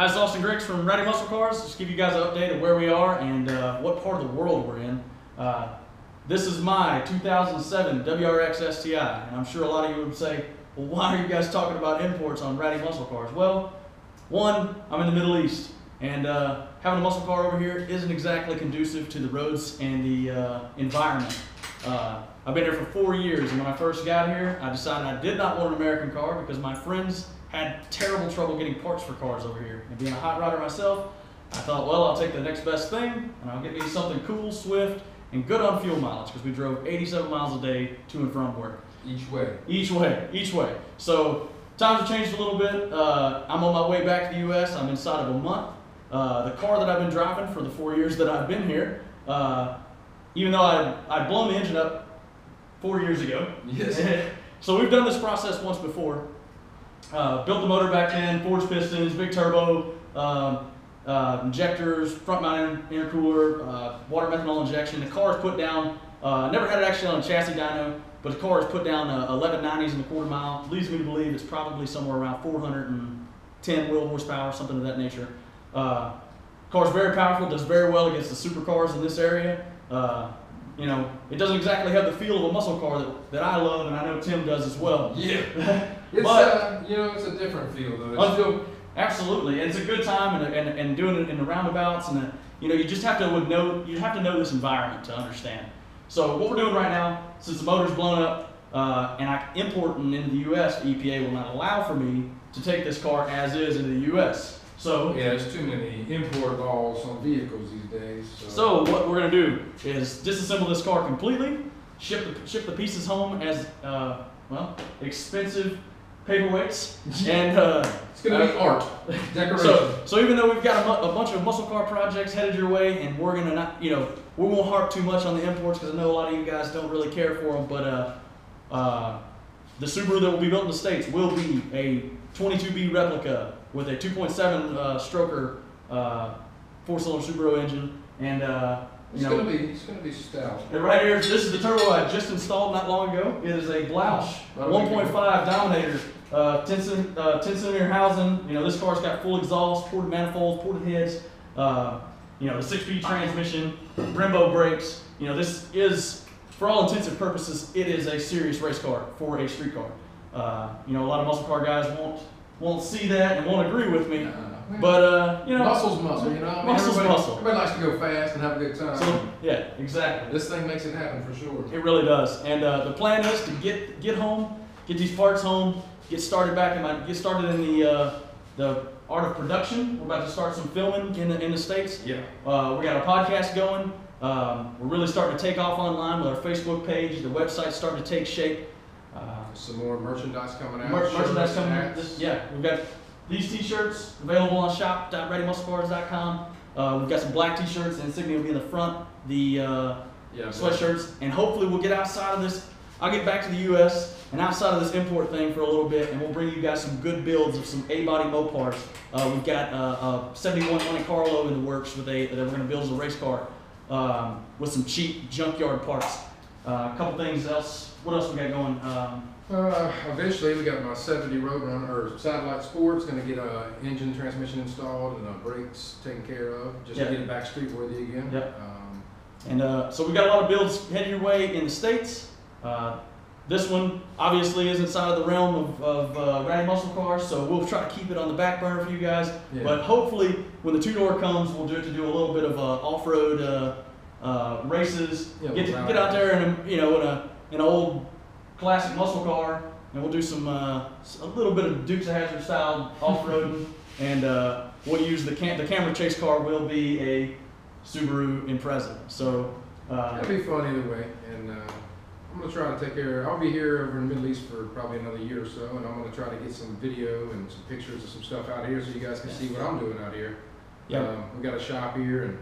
Hi, it's Austin Griggs from Ratty Muscle Cars. Just give you guys an update of where we are and what part of the world we're in. This is my 2007 WRX STI, and I'm sure a lot of you would say, well, why are you guys talking about imports on Ratty Muscle Cars? Well, one, I'm in the Middle East, and having a muscle car over here isn't exactly conducive to the roads and the environment. I've been here for 4 years, and when I first got here, I decided I did not want an American car because my friends had terrible trouble getting parts for cars over here. And being a hot rodder myself, I thought, well, I'll take the next best thing, and I'll get me something cool, swift, and good on fuel mileage, because we drove 87 miles a day to and from work. Each way. Each way. So times have changed a little bit. I'm on my way back to the U.S. I'm inside of a month. The car that I've been driving for the 4 years that I've been here, even though I'd blown the engine up 4 years ago. Yes. So we've done this process once before. Built the motor back then, forged pistons, big turbo, injectors, front mounted intercooler, water methanol injection. The car is put down, never had it actually on a chassis dyno, but the car is put down 1190s in the quarter mile. Leads me to believe it's probably somewhere around 410 wheel horsepower, something of that nature. Car's very powerful, does very well against the supercars in this area. You know, it doesn't exactly have the feel of a muscle car that I love, and I know Tim does as well. Yeah. It's you know, it's a different feel though. Absolutely, and it's a good time, and doing it in the roundabouts, and you know, you just have to know this environment to understand. So what we're doing right now, since the motor's blown up, and I'm importing into the U.S., the EPA will not allow for me to take this car as is into the U.S. So yeah, there's too many import laws on vehicles these days. So what we're going to do is disassemble this car completely, ship the pieces home as well, expensive paperweights, and it's going to be art, decoration. So even though we've got a bunch of muscle car projects headed your way, and we're gonna not, you know, we won't harp too much on the imports because I know a lot of you guys don't really care for them, but the Subaru that will be built in the States will be a 22B replica with a 2.7 stroker 4-cylinder Subaru engine, and it's gonna be stout. And right here, this is the turbo I just installed not long ago. It is a Blausch 1.5 Dominator, 10 centimeter housing. You know, this car's got full exhaust, ported manifolds, ported heads. You know, the 6-speed transmission, Brembo brakes. You know, this is, for all intents and purposes, it is a serious race car for a street car. You know, a lot of muscle car guys won't see that and won't agree with me. But you know, muscle's muscle, you know. I mean, muscle's muscle. Everybody likes to go fast and have a good time. So, yeah, exactly. This thing makes it happen for sure. It really does. And the plan is to get home, get these parts home, get started in the art of production. We're about to start some filming in the States. Yeah. We got a podcast going. We're really starting to take off online with our Facebook page. The website's starting to take shape. Some more merchandise coming out. Merchandise coming out. Yeah, we've got these t-shirts available on shop.rattymusclecars.com. We've got some black t-shirts, the insignia will be in the front, the sweatshirts, and hopefully we'll get outside of this. I'll get back to the U.S. and outside of this import thing for a little bit, and we'll bring you guys some good builds of some A-body Mopars. We've got a 71 Monte Carlo in the works that we're going to build as a race car with some cheap junkyard parts. A couple things else. What else we got going? Eventually, we got my 70 Roadrunner or Satellite Sports. Going to get a engine transmission installed and brakes taken care of, just to get it back street worthy again. Yep. So we got a lot of builds headed your way in the States. This one obviously is inside of the realm of Ratty Muscle Cars, so we'll try to keep it on the back burner for you guys. Yeah. But hopefully, when the two-door comes, we'll do a little bit of off-road races. Yeah, get out there and in an old classic muscle car, and we'll do a little bit of Dukes of Hazzard style off-roading, and we'll use the camera chase car will be a Subaru Impreza. So it'll be fun either way, and I'm gonna try to take care. I'll be here over in the Middle East for probably another year or so, and I'm gonna try to get some video and some pictures of some stuff out here so you guys can see what I'm doing out here. Yeah. We got a shop here, and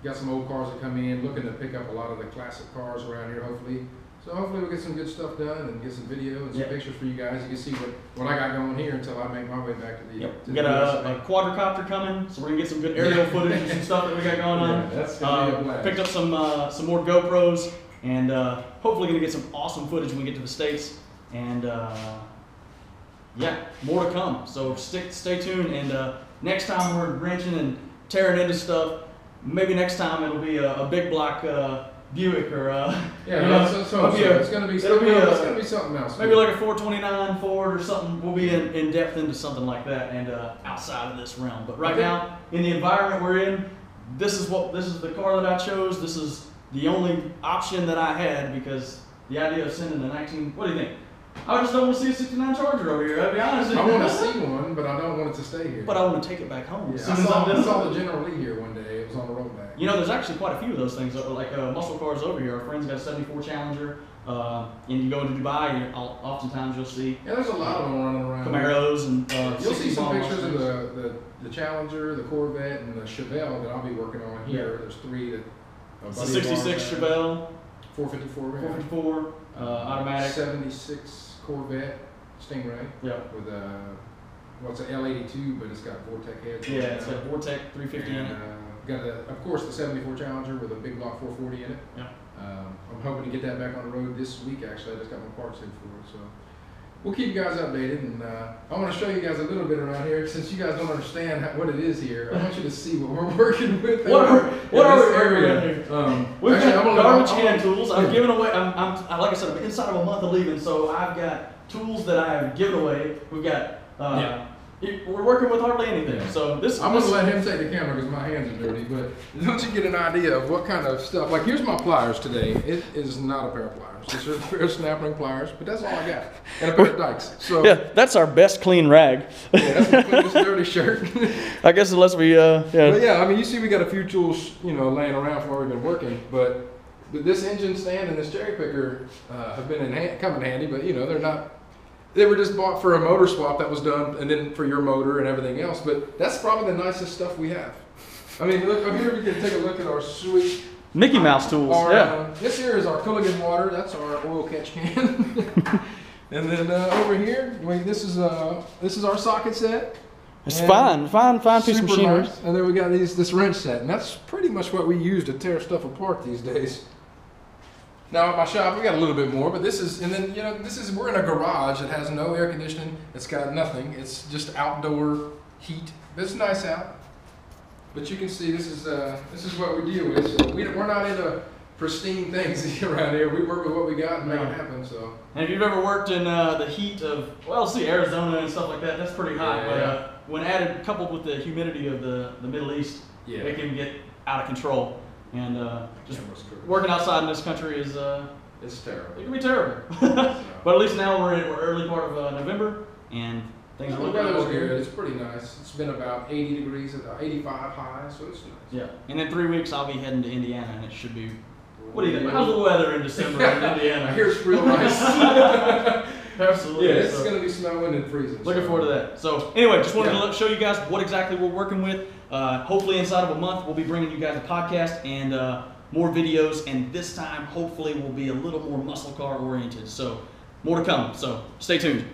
got some old cars that come in, looking to pick up a lot of the classic cars around here, hopefully. So hopefully we'll get some good stuff done and get some video and some pictures for you guys. You can see what I got going here until I make my way back to the we got a quadricopter coming, so we're going to get some good aerial footage and some stuff that we got going on. That's going to be a blast. Picked up some more GoPros, and hopefully going to get some awesome footage when we get to the States. And yeah, more to come. So stay tuned, and next time we're wrenching and tearing into stuff, maybe next time it'll be a big block Buick or it's gonna be something else. Maybe like a 429 Ford or something. We'll be in depth into something like that, and outside of this realm. But right now, in the environment we're in, this is the car that I chose. This is the only option that I had, because the idea of sending a 19. What do you think? I just don't want to see a 69 Charger over here. I'll be honest. I want to see one, but I don't want it to stay here. But I want to take it back home. Yeah, I saw the General Lee here one day. It was on the road back. You know, there's actually quite a few of those things, like muscle cars over here. Our friend's got a 74 Challenger, and you go into Dubai, and oftentimes you'll see there's a lot of them running around. Camaros and you'll see some pictures of the Challenger, the Corvette, and the Chevelle that I'll be working on here. Yeah. There's 3 that. It's a 66 Chevelle, 454 automatic, 76 Corvette Stingray. Yeah. With it's an L82, but it's got Vortec heads. Yeah, it's got Vortec 350 in it. Got of course the 74 Challenger with a big block 440 in it. Yeah. I'm hoping to get that back on the road this week. Actually, I just got my parts in for it, so we'll keep you guys updated. And I want to show you guys a little bit around here, since you guys don't understand what it is here. I want you to see what we're working with. What are we area? We've got garbage hand tools. I've given away. I'm like I said, I'm inside of a month of leaving, so I've got tools that I have given away. We've got. We're working with hardly anything. Yeah. So I'm gonna let him take the camera because my hands are dirty. But don't you get an idea of what kind of stuff? Like, here's my pliers today. It is not a pair of pliers. These are a pair of snap ring pliers, but that's all I got. And a pair of dikes. So yeah, that's our best clean rag. Yeah, that's the cleanest dirty shirt. I guess unless we But yeah, I mean, you see, we got a few tools, laying around from where we've been working, but this engine stand and this cherry picker have been come in handy. But they're not. They were just bought for a motor swap that was done, and then for your motor and everything else. But that's probably the nicest stuff we have. I mean, look up here. We can take a look at our sweet Mickey Mouse tools. This here is our Culligan water. That's our oil catch can. And then over here, this is our socket set. It's fine piece of machinery. Nice. And then we got this wrench set, and that's pretty much what we use to tear stuff apart these days. Now at my shop we got a little bit more, but we're in a garage that has no air conditioning. It's got nothing. It's just outdoor heat. It's nice out, but you can see this is what we deal with. So we're not into pristine things around here. We work with what we got and make it happen. So. And if you've ever worked in the heat of Arizona and stuff like that, that's pretty hot. Yeah. But when coupled with the humidity of the Middle East, it can get out of control. And just working outside in this country is it's terrible. It can be terrible. But at least now we're early part of November, and things are looking good. It's pretty nice. It's been about 80 degrees, 85 high, so it's nice. Yeah. And in 3 weeks I'll be heading to Indiana, and it should be. What do you think? How's the weather in December in Indiana? I hear it's real nice. Absolutely. Yeah, it's going to be snowing and freezing. Looking forward to that. So anyway, just wanted to show you guys what exactly we're working with. Hopefully inside of a month we'll be bringing you guys a podcast and more videos, and this time hopefully we'll be a little more muscle car oriented. So more to come. So stay tuned.